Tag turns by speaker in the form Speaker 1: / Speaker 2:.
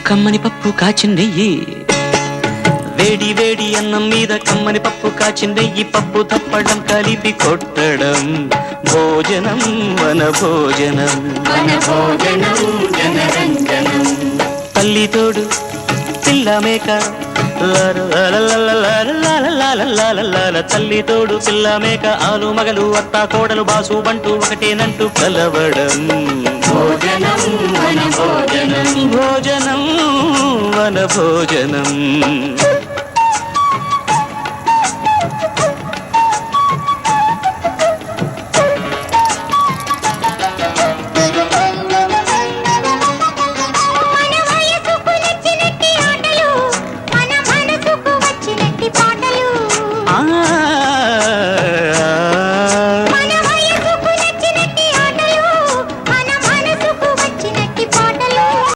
Speaker 1: కమ్మని పప్పు కాచిందెయ్యి వేడి వేడి అన్నం మీద కమ్మని పప్పు కాచిందెయ్యి పప్పు తప్పడం కలిపి కొట్టడం భోజనం వన భోజనం తల్లి తోడు పిల్ల మేక తల్లి తోడు పిల్ల మేక ఆలు మగలు అత్త కోడలు బాసు బంటూ ఒకటేనంటూ కలవడం భోజనం వన భోజనం